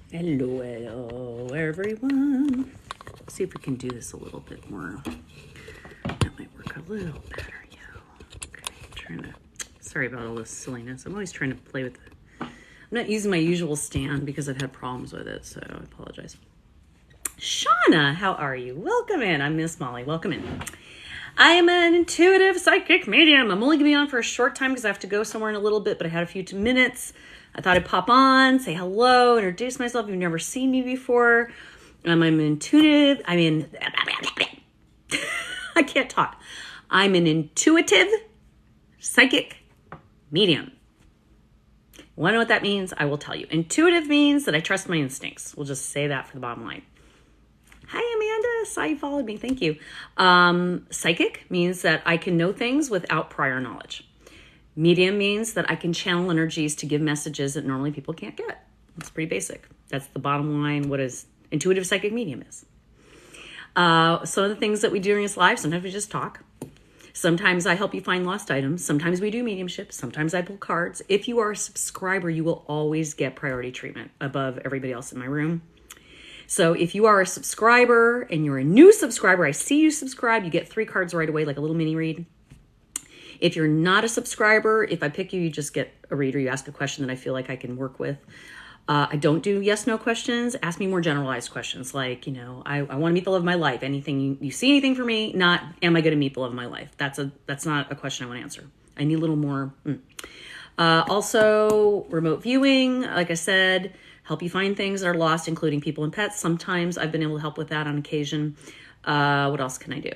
Hello, everyone. Let's see if we can do this a little bit more. That might work a little better, Okay, sorry about all this silliness. I'm always trying to play with it. I'm not using my usual stand because I've had problems with it, so I apologize. Shauna, how are you? Welcome in. I'm Miss Molly. Welcome in. I am an intuitive psychic medium. I'm only going to be on for a short time because I have to go somewhere in a little bit, but I had a few minutes. I thought I'd pop on, say hello, introduce myself. You've never seen me before. I'm intuitive. I can't talk. I'm an intuitive psychic medium. Want to know what that means? I will tell you. Intuitive means that I trust my instincts. We'll just say that for the bottom line. Hi, Amanda. Saw you followed me. Thank you. Psychic means that I can know things without prior knowledge. Medium means that I can channel energies to give messages that normally people can't get. It's pretty basic. That's the bottom line. What is intuitive psychic medium is. Some of the things that we do during this live, sometimes we just talk. Sometimes I help you find lost items. Sometimes we do mediumship. Sometimes I pull cards. If you are a subscriber, you will always get priority treatment above everybody else in my room. So if you are a subscriber and you're a new subscriber, I see you subscribe, you get 3 cards right away, like a little mini read. If you're not a subscriber, if I pick you, you just get a read or you ask a question that I feel like I can work with. I don't do yes/no questions. Ask me more generalized questions like, I want to meet the love of my life. Anything, you see anything for me? Not, am I going to meet the love of my life? That's not a question I want to answer. I need a little more. Also, remote viewing, like I said, help you find things that are lost, including people and pets. Sometimes I've been able to help with that on occasion. What else can I do?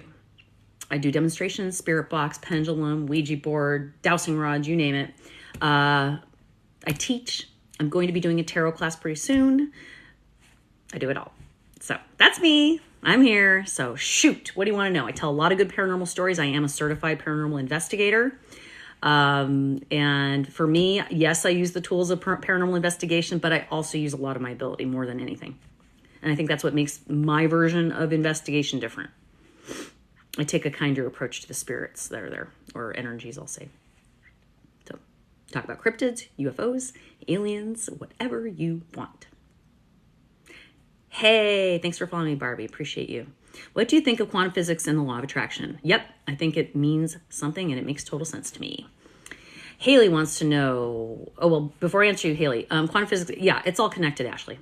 I do demonstrations, spirit box, pendulum, Ouija board, dowsing rods, you name it. I teach. I'm going to be doing a tarot class pretty soon. I do it all. So that's me. I'm here. So shoot, what do you want to know? I tell a lot of good paranormal stories. I am a certified paranormal investigator. And for me, yes, I use the tools of paranormal investigation, but I also use a lot of my ability more than anything. And I think that's what makes my version of investigation different. I take a kinder approach to the spirits that are there, or energies, I'll say. So, talk about cryptids, UFOs, aliens, whatever you want. Hey, thanks for following me, Barbie. Appreciate you. What do you think of quantum physics and the law of attraction? Yep, I think it means something and it makes total sense to me. Haley wants to know, before I answer you, Haley, quantum physics, yeah, it's all connected, Ashley.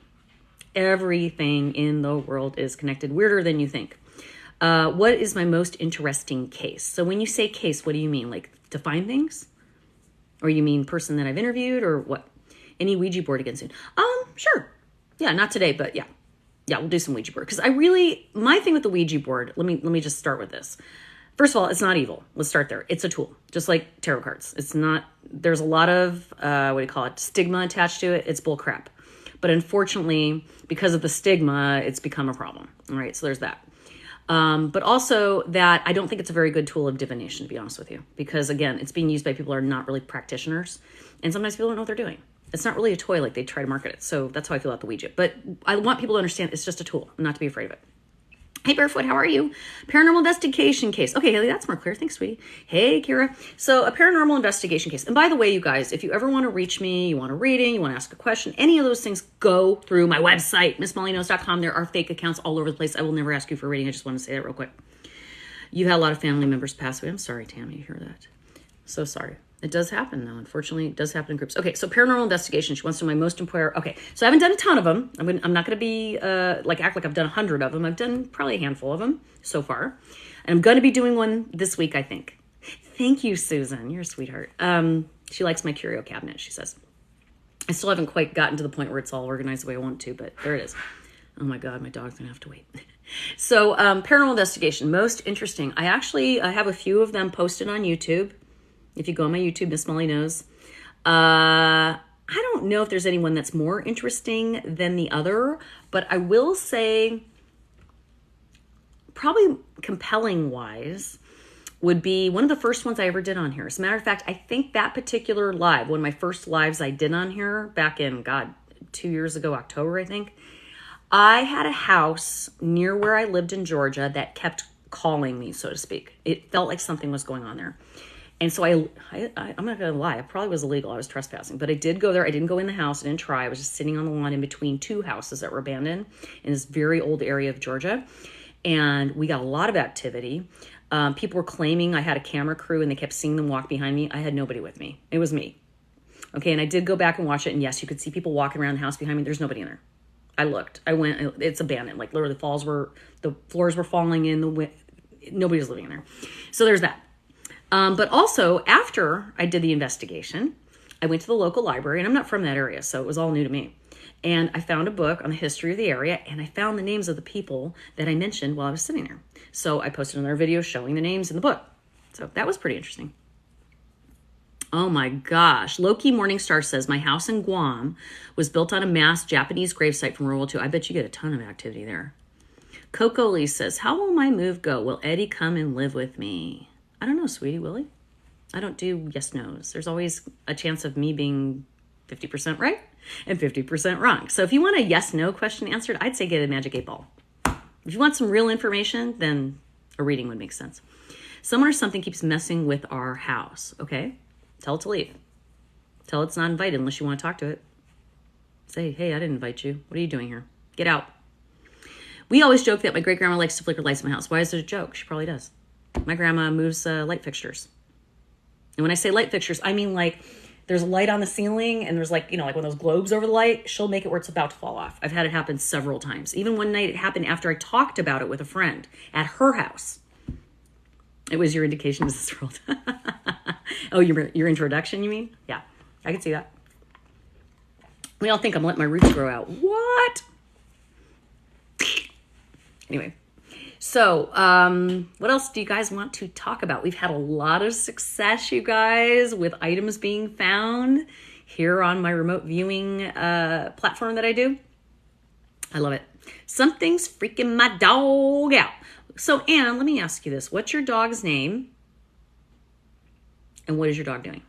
Everything in the world is connected, weirder than you think. What is my most interesting case? So when you say case, what do you mean? Like to find things? Or you mean person that I've interviewed or what? Any Ouija board again soon? Sure. Yeah, not today, but yeah. Yeah, we'll do some Ouija board. Because my thing with the Ouija board, let me just start with this. First of all, it's not evil. Let's start there. It's a tool, just like tarot cards. It's not, there's a lot of, stigma attached to it. It's bull crap. But unfortunately, because of the stigma, it's become a problem. All right, so there's that. But also that I don't think it's a very good tool of divination, to be honest with you. Because again, it's being used by people who are not really practitioners. And sometimes people don't know what they're doing. It's not really a toy like they try to market it. So that's how I feel about the Ouija. But I want people to understand it's just a tool, not to be afraid of it. Hey, Barefoot, how are you? Paranormal investigation case. Okay, Haley, that's more clear. Thanks, sweetie. Hey, Kira. So a paranormal investigation case. And by the way, you guys, if you ever want to reach me, you want a reading, you want to ask a question, any of those things, go through my website, MissMollyKnows.com. There are fake accounts all over the place. I will never ask you for a reading. I just want to say that real quick. You've had a lot of family members pass away. I'm sorry, Tammy, you hear that. So sorry. It does happen, though. Unfortunately, it does happen in groups. Okay, so paranormal investigation. She wants to know my most important. Okay, so I haven't done a ton of them. I'm not going to be act like I've done 100 of them. I've done probably a handful of them so far, and I'm going to be doing one this week, I think. Thank you, Susan. You're a sweetheart. She likes my curio cabinet. She says. I still haven't quite gotten to the point where it's all organized the way I want to, but there it is. Oh my God, my dog's gonna have to wait. So paranormal investigation, most interesting. I have a few of them posted on YouTube. If you go on my YouTube, Miss Molly Knows. I don't know if there's anyone that's more interesting than the other, but I will say probably compelling wise would be one of the first ones I ever did on here. As a matter of fact, I think that particular live, one of my first lives I did on here back in, 2 years ago, October, I think. I had a house near where I lived in Georgia that kept calling me, so to speak. It felt like something was going on there. And so I'm not going to lie, I probably was illegal. I was trespassing, but I did go there. I didn't go in the house. I didn't try. I was just sitting on the lawn in between two houses that were abandoned in this very old area of Georgia. And we got a lot of activity. People were claiming I had a camera crew and they kept seeing them walk behind me. I had nobody with me. It was me. Okay. And I did go back and watch it. And yes, you could see people walking around the house behind me. There's nobody in there. I looked, I went, it's abandoned. Like literally the floors were falling in, nobody was living in there. So there's that. But also after I did the investigation, I went to the local library, and I'm not from that area, so it was all new to me. And I found a book on the history of the area, and I found the names of the people that I mentioned while I was sitting there. So I posted another video showing the names in the book. So that was pretty interesting. Oh my gosh. Loki Morningstar says, my house in Guam was built on a mass Japanese gravesite from World War II. I bet you get a ton of activity there. Coco Lee says, how will my move go? Will Eddie come and live with me? I don't know, sweetie, will he? I don't do yes, no's. There's always a chance of me being 50% right and 50% wrong. So if you want a yes, no question answered, I'd say get a Magic 8 Ball. If you want some real information, then a reading would make sense. Someone or something keeps messing with our house. Okay, tell it to leave. Tell it it's not invited unless you want to talk to it. Say, hey, I didn't invite you. What are you doing here? Get out. We always joke that my great-grandma likes to flicker lights in my house. Why is it a joke? She probably does. My grandma moves light fixtures. And when I say light fixtures, I mean like there's a light on the ceiling and there's like, like one of those globes over the light. She'll make it where it's about to fall off. I've had it happen several times. Even one night it happened after I talked about it with a friend at her house. It was your indication to this world. Oh, your introduction, you mean? Yeah, I can see that. We all think I'm letting my roots grow out. What? Anyway. So, what else do you guys want to talk about? We've had a lot of success, you guys, with items being found here on my remote viewing platform that I do. I love it. Something's freaking my dog out. So, Anne, let me ask you this. What's your dog's name? And what is your dog doing?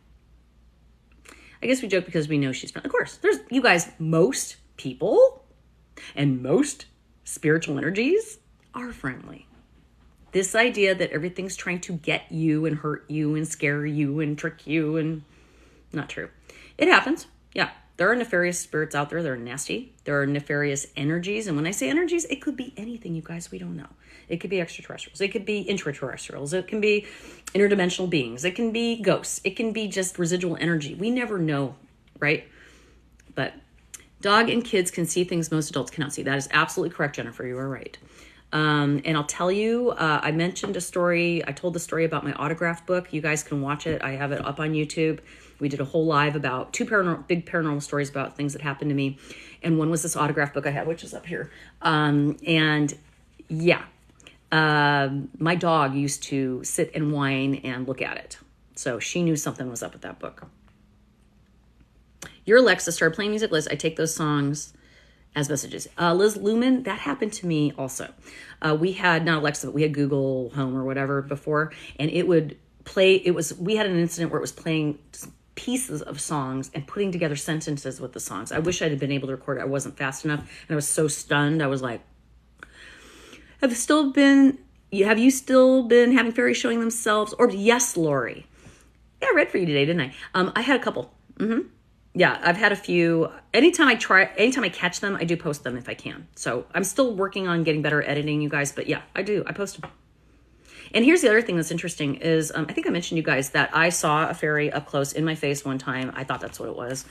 I guess we joke because we know she's friendly. Of course, there's, you guys, most people and most spiritual energies are friendly. This idea that everything's trying to get you and hurt you and scare you and trick you, and not true. It happens. Yeah. There are nefarious spirits out there. They're nasty. There are nefarious energies. And when I say energies, it could be anything, you guys, we don't know. It could be extraterrestrials. It could be intraterrestrials. It can be interdimensional beings. It can be ghosts. It can be just residual energy. We never know, right? But dog and kids can see things most adults cannot see. That is absolutely correct, Jennifer. You are right. And I'll tell you, I mentioned a story. I told the story about my autograph book. You guys can watch it. I have it up on YouTube. We did a whole live about two big paranormal stories about things that happened to me. And one was this autograph book I had, which is up here. And yeah, my dog used to sit and whine and look at it. So she knew something was up with that book. Your Alexa started playing music, Liz. I take those songs as messages. Liz Lumen, that happened to me also. We had, not Alexa, but we had Google Home or whatever before, and it would play, we had an incident where it was playing pieces of songs and putting together sentences with the songs. I wish I'd been able to record it. I wasn't fast enough, and I was so stunned. I was like, have you still been having fairies showing themselves? Or yes, Lori. Yeah, I read for you today, didn't I? I had a couple. Yeah, I've had a few. Anytime I catch them, I do post them if I can. So I'm still working on getting better at editing, you guys. But yeah, I post them. And here's the other thing that's interesting is, I think I mentioned you guys that I saw a fairy up close in my face one time. I thought that's what it was.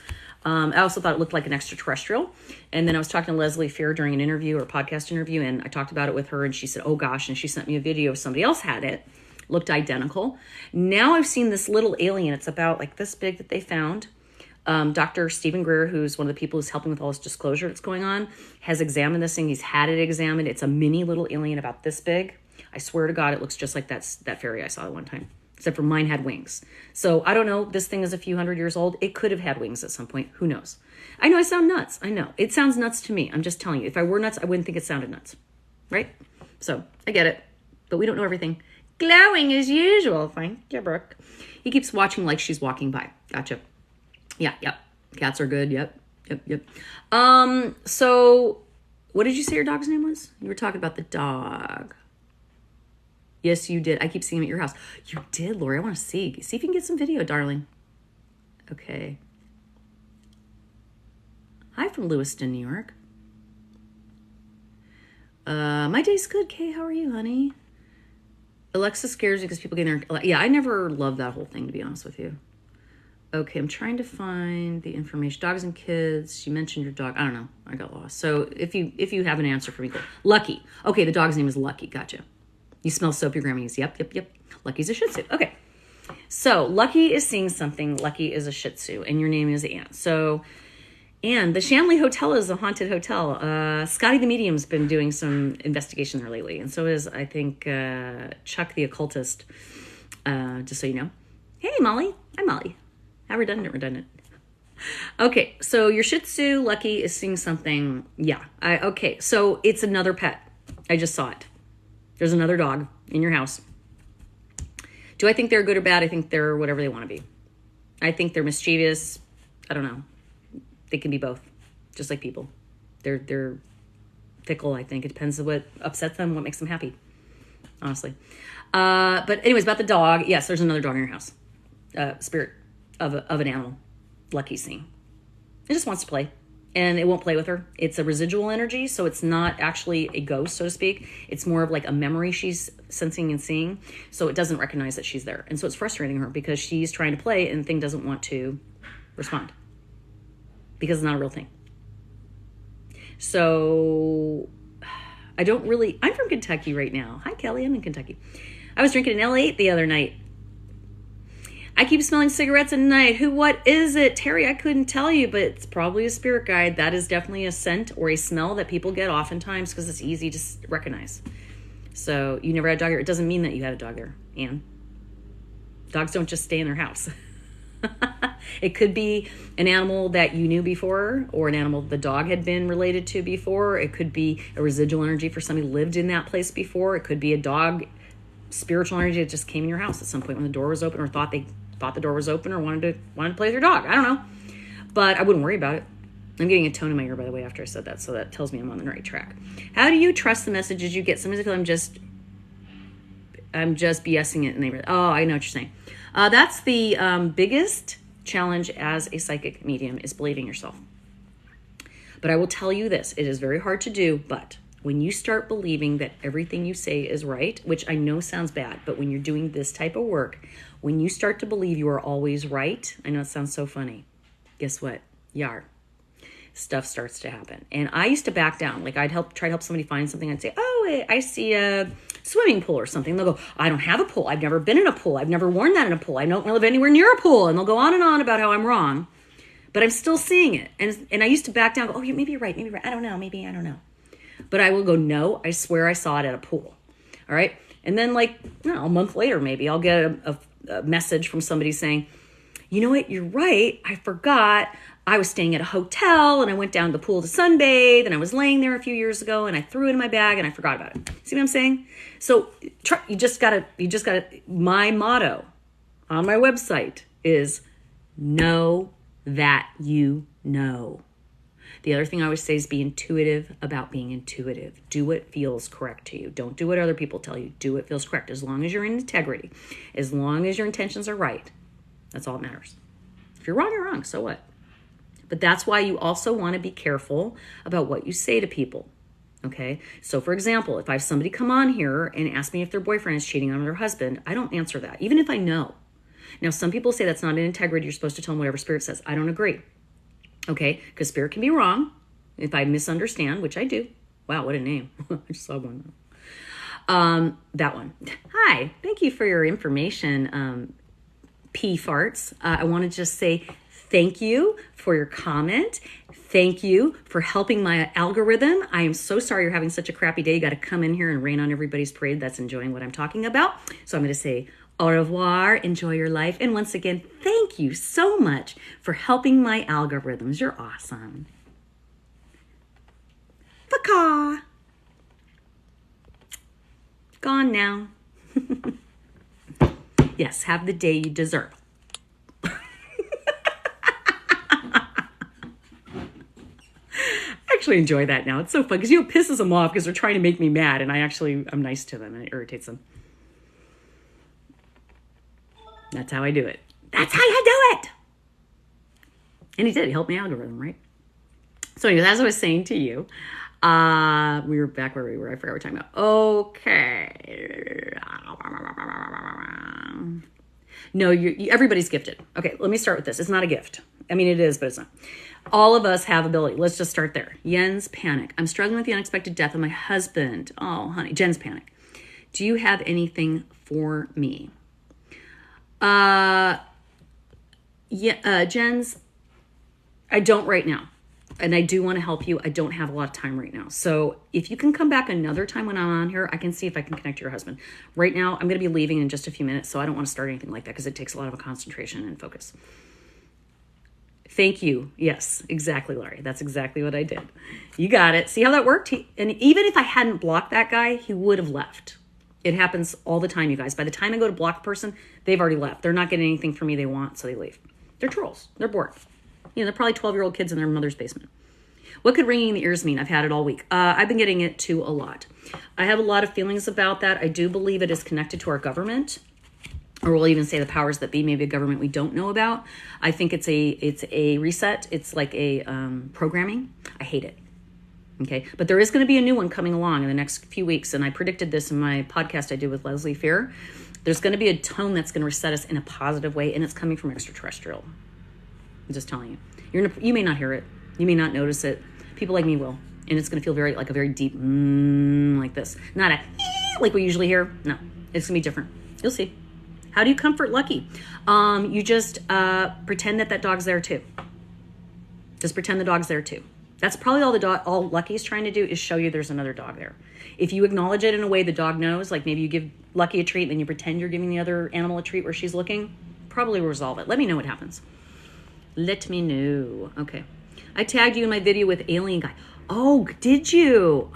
I also thought it looked like an extraterrestrial. And then I was talking to Leslie Fear during an interview or podcast interview, and I talked about it with her, and she said, oh gosh, and she sent me a video of somebody else had it. Looked identical. Now I've seen this little alien. It's about like this big that they found. Dr. Stephen Greer, who's one of the people who's helping with all this disclosure that's going on, has examined this thing. He's had it examined. It's a mini little alien about this big. I swear to God, it looks just like that fairy I saw at one time, except for mine had wings. So I don't know. This thing is a few hundred years old. It could have had wings at some point. Who knows? I know I sound nuts. I know. It sounds nuts to me. I'm just telling you. If I were nuts, I wouldn't think it sounded nuts. Right? So I get it. But we don't know everything. Glowing as usual. Thank you, Brooke. He keeps watching like she's walking by. Gotcha. Yeah, yep. Cats are good. Yep. So what did you say your dog's name was? You were talking about the dog. Yes, you did. I keep seeing him at your house. You did, Lori. I want to see. See if you can get some video, darling. Okay. Hi from Lewiston, New York. My day's good, Kay. How are you, honey? Alexa scares you because people get in there. Yeah, I never loved that whole thing, to be honest with you. Okay, I'm trying to find the information. Dogs and kids. You mentioned your dog. I don't know. I got lost. So if you have an answer for me, go. Lucky. Okay, the dog's name is Lucky. Gotcha. You smell soap, your grandma needs. Yep. Lucky's a Shih Tzu. Okay. So Lucky is seeing something. Lucky is a Shih Tzu, and your name is Anne. So Anne, the Shanley Hotel is a haunted hotel. Scotty the Medium's been doing some investigation there lately, and so is, I think, Chuck the Occultist, just so you know. Hey, Molly. I'm Molly. How redundant. Okay, so your Shih Tzu, Lucky, is seeing something. Yeah. Okay, so it's another pet. I just saw it. There's another dog in your house. Do I think they're good or bad? I think they're whatever they want to be. I think they're mischievous. I don't know. They can be both, just like people. They're fickle, I think. It depends on what upsets them, what makes them happy, honestly. But anyways, about the dog. Yes, there's another dog in your house. Spirit of an animal. Lucky's seeing. It just wants to play. And it won't play with her. It's a residual energy, so it's not actually a ghost, so to speak. It's more of like a memory she's sensing and seeing, so it doesn't recognize that she's there. And so it's frustrating her because she's trying to play and the thing doesn't want to respond because it's not a real thing. So I'm from Kentucky right now. Hi, Kelly. I'm in Kentucky. I was drinking an L8 the other night. I keep smelling cigarettes at night. What is it? Terry, I couldn't tell you, but it's probably a spirit guide. That is definitely a scent or a smell that people get oftentimes because it's easy to recognize. So you never had a dog there. It doesn't mean that you had a dog there, Anne. Dogs don't just stay in their house. It could be an animal that you knew before or an animal the dog had been related to before. It could be a residual energy for somebody who lived in that place before. It could be a dog spiritual energy that just came in your house at some point when the door was open or thought the door was open or wanted to play with your dog. I don't know. But I wouldn't worry about it. I'm getting a tone in my ear, by the way, after I said that, so that tells me I'm on the right track. How do you trust the messages you get? Sometimes I feel I'm just BSing it, and I know what you're saying. That's the biggest challenge as a psychic medium is believing yourself. But I will tell you this, it is very hard to do, but when you start believing that everything you say is right, which I know sounds bad, but when you're doing this type of work, when you start to believe you are always right, I know it sounds so funny. Guess what? Yar. Stuff starts to happen. And I used to back down. Like I'd try to help somebody find something. I'd say, oh, I see a swimming pool or something. They'll go, I don't have a pool. I've never been in a pool. I've never worn that in a pool. I don't live anywhere near a pool. And they'll go on and on about how I'm wrong. But I'm still seeing it. And I used to back down, go, oh, maybe you're right. Maybe you're right. I don't know. Maybe, I don't know. But I will go, no, I swear I saw it at a pool. All right. And then a month later, maybe I'll get a message from somebody saying, you know what? You're right. I forgot. I was staying at a hotel and I went down to the pool to sunbathe and I was laying there a few years ago and I threw it in my bag and I forgot about it. See what I'm saying? So you just gotta, my motto on my website is know that you know. The other thing I always say is be intuitive about being intuitive. Do what feels correct to you. Don't do what other people tell you. Do what feels correct. As long as you're in integrity, as long as your intentions are right, that's all that matters. If you're wrong, you're wrong. So what? But that's why you also want to be careful about what you say to people. Okay? So for example, if I have somebody come on here and ask me if their boyfriend is cheating on their husband, I don't answer that, even if I know. Now, some people say that's not in integrity. You're supposed to tell them whatever spirit says. I don't agree. Okay? Because spirit can be wrong if I misunderstand, which I do. Wow, what a name. I just saw one. That one. Hi, thank you for your information, P Farts. I want to just say thank you for your comment. Thank you for helping my algorithm. I am so sorry you're having such a crappy day. You got to come in here and rain on everybody's parade that's enjoying what I'm talking about. So I'm going to say au revoir, enjoy your life. And once again, thank you so much for helping my algorithms. You're awesome. Paka. Gone now. Yes, have the day you deserve. I actually enjoy that now. It's so fun because it pisses them off because they're trying to make me mad, and I'm nice to them and it irritates them. That's how I do it. That's how you do it. And he did. He helped my algorithm, right? So anyways, as I was saying to you, we were back where we were. I forgot what we were talking about. Okay. No, everybody's gifted. Okay, let me start with this. It's not a gift. I mean, it is, but it's not. All of us have ability. Let's just start there. Yen's panic. I'm struggling with the unexpected death of my husband. Oh, honey. Jen's panic. Do you have anything for me? Jen's, I don't right now. And I do want to help you. I don't have a lot of time right now. So if you can come back another time when I'm on here, I can see if I can connect to your husband. Right now, I'm going to be leaving in just a few minutes, so I don't want to start anything like that because it takes a lot of concentration and focus. Thank you. Yes, exactly, Laurie. That's exactly what I did. You got it. See how that worked? And even if I hadn't blocked that guy, he would have left. It happens all the time, you guys. By the time I go to block the person, they've already left. They're not getting anything from me they want, so they leave. They're trolls. They're bored. You know, they're probably 12-year-old kids in their mother's basement. What could ringing in the ears mean? I've had it all week. I've been getting it too a lot. I have a lot of feelings about that. I do believe it is connected to our government, or we'll even say the powers that be, maybe a government we don't know about. I think it's a reset. It's like a programming. I hate it. Okay, but there is going to be a new one coming along in the next few weeks, and I predicted this in my podcast I did with Leslie Fear. There's going to be a tone that's going to reset us in a positive way, and it's coming from extraterrestrial. I'm just telling you. You may not hear it. You may not notice it. People like me will. And it's going to feel like a very deep, like this. Not a, like we usually hear. No, it's going to be different. You'll see. How do you comfort Lucky? You just pretend that dog's there too. Just pretend the dog's there too. That's probably all Lucky's trying to do is show you there's another dog there. If you acknowledge it in a way the dog knows, like maybe you give Lucky a treat and then you pretend you're giving the other animal a treat where she's looking, probably resolve it. Let me know what happens. Let me know. Okay. I tagged you in my video with Alien Guy. Oh, did you?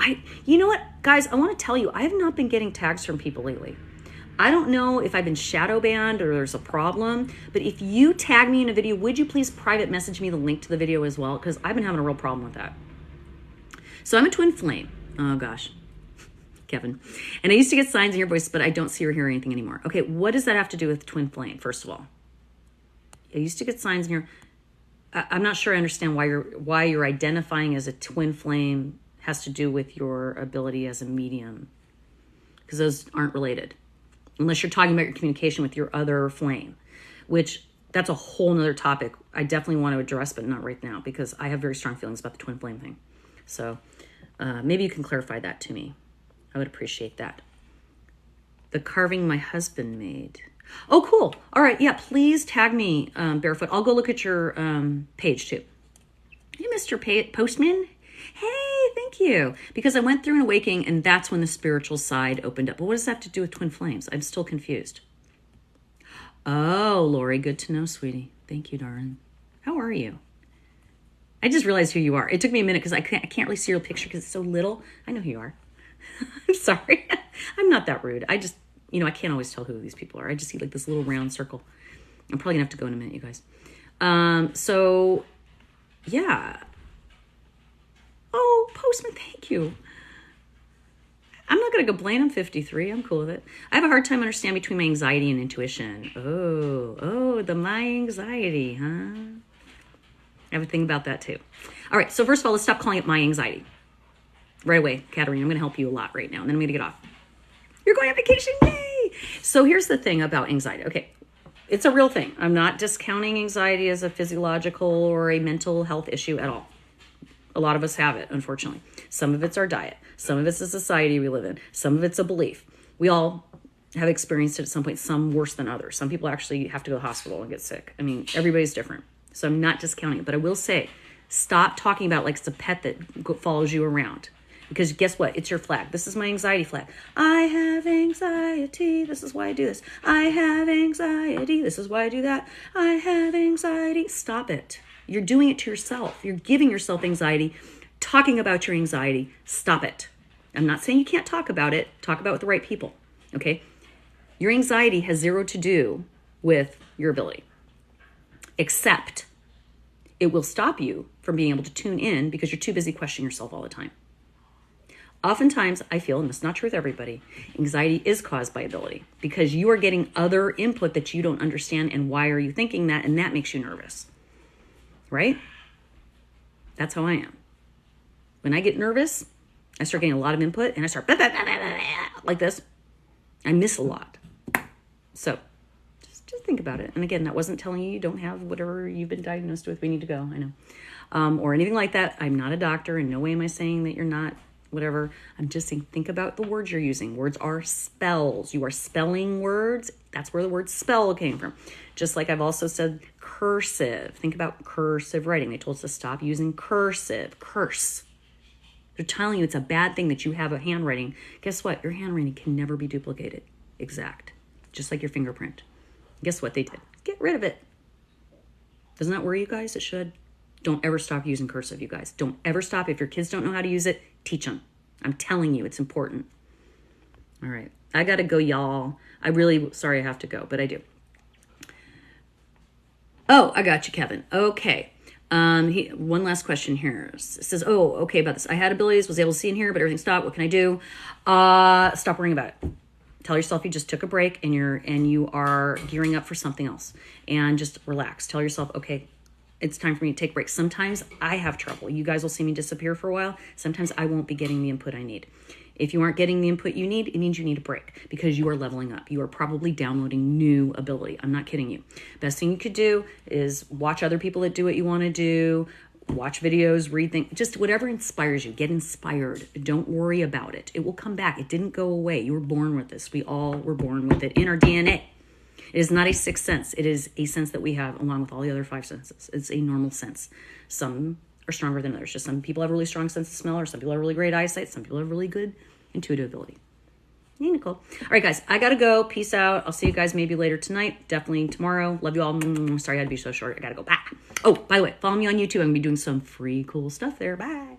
You know what, guys? I want to tell you, I have not been getting tags from people lately. I don't know if I've been shadow banned or there's a problem, but if you tag me in a video, would you please private message me the link to the video as well? Because I've been having a real problem with that. So I'm a twin flame. Oh, gosh. Kevin. And I used to get signs in your voice, but I don't see or hear anything anymore. Okay, what does that have to do with twin flame, first of all? I used to get signs in your... I'm not sure I understand why you're identifying as a twin flame has to do with your ability as a medium, because those aren't related, unless you're talking about your communication with your other flame, which that's a whole nother topic I definitely want to address, but not right now because I have very strong feelings about the twin flame thing. So maybe you can clarify that to me. I would appreciate that. The carving my husband made. Oh, cool. All right. Yeah, please tag me, Barefoot. I'll go look at your page, too. Hey, Mr. Postman. Hey, thank you. Because I went through an awakening, and that's when the spiritual side opened up. But what does that have to do with twin flames? I'm still confused. Oh, Lori, good to know, sweetie. Thank you, darling. How are you? I just realized who you are. It took me a minute because I can't really see your picture because it's so little. I know who you are. I'm sorry. I'm not that rude. I just... I can't always tell who these people are. I just see like this little round circle. I'm probably gonna have to go in a minute, you guys. So yeah. Oh, Postman, thank you. I'm not gonna complain. I'm 53. I'm cool with it. I have a hard time understanding between my anxiety and intuition. Oh, my anxiety, huh? I have a thing about that too. All right, so first of all, let's stop calling it my anxiety. Right away, Katerina, I'm gonna help you a lot right now, and then I'm gonna get off. You're going on vacation, yay! So here's the thing about anxiety. Okay, it's a real thing. I'm not discounting anxiety as a physiological or a mental health issue at all. A lot of us have it, unfortunately. Some of it's our diet. Some of it's the society we live in. Some of it's a belief. We all have experienced it at some point, some worse than others. Some people actually have to go to the hospital and get sick. I mean, everybody's different. So I'm not discounting it. But I will say, stop talking about it like it's a pet that follows you around. Because guess what? It's your flag. This is my anxiety flag. I have anxiety. This is why I do this. I have anxiety. This is why I do that. I have anxiety. Stop it. You're doing it to yourself. You're giving yourself anxiety. Talking about your anxiety. Stop it. I'm not saying you can't talk about it. Talk about it with the right people. Okay? Your anxiety has zero to do with your ability. Except it will stop you from being able to tune in because you're too busy questioning yourself all the time. Oftentimes, I feel, and it's not true with everybody, anxiety is caused by ability because you are getting other input that you don't understand, and why are you thinking that, and that makes you nervous, right? That's how I am. When I get nervous, I start getting a lot of input, and I start like this. I miss a lot. So just think about it. And again, that wasn't telling you don't have whatever you've been diagnosed with. We need to go, I know. Or anything like that. I'm not a doctor. In no way am I saying that you're not whatever. I'm just saying, think about the words you're using. Words are spells. You are spelling words. That's where the word spell came from. Just like I've also said cursive. Think about cursive writing. They told us to stop using cursive. Curse. They're telling you it's a bad thing that you have a handwriting. Guess what? Your handwriting can never be duplicated. Exact. Just like your fingerprint. Guess what they did? Get rid of it. Doesn't that worry you guys? It should. Don't ever stop using cursive, you guys. Don't ever stop. If your kids don't know how to use it, teach them. I'm telling you, it's important. All right. I got to go, y'all. Sorry I have to go, but I do. Oh, I got you, Kevin. Okay. One last question here. It says, okay, about this. I had abilities, was able to see in here, but everything stopped. What can I do? Stop worrying about it. Tell yourself you just took a break and you are gearing up for something else, and just relax. Tell yourself, okay, it's time for me to take a break. Sometimes I have trouble. You guys will see me disappear for a while. Sometimes I won't be getting the input I need. If you aren't getting the input you need, it means you need a break because you are leveling up. You are probably downloading new ability. I'm not kidding you. Best thing you could do is watch other people that do what you want to do, watch videos, read things, just whatever inspires you. Get inspired. Don't worry about it. It will come back. It didn't go away. You were born with this. We all were born with it in our DNA. It is not a sixth sense. It is a sense that we have along with all the other five senses. It's a normal sense. Some are stronger than others. Just some people have a really strong sense of smell, or some people have really great eyesight. Some people have really good intuitive ability. Hey, Nicole. All right, guys, I got to go. Peace out. I'll see you guys maybe later tonight. Definitely tomorrow. Love you all. Sorry I had to be so short. I got to go. Bye. Oh, by the way, follow me on YouTube. I'm going to be doing some free cool stuff there. Bye.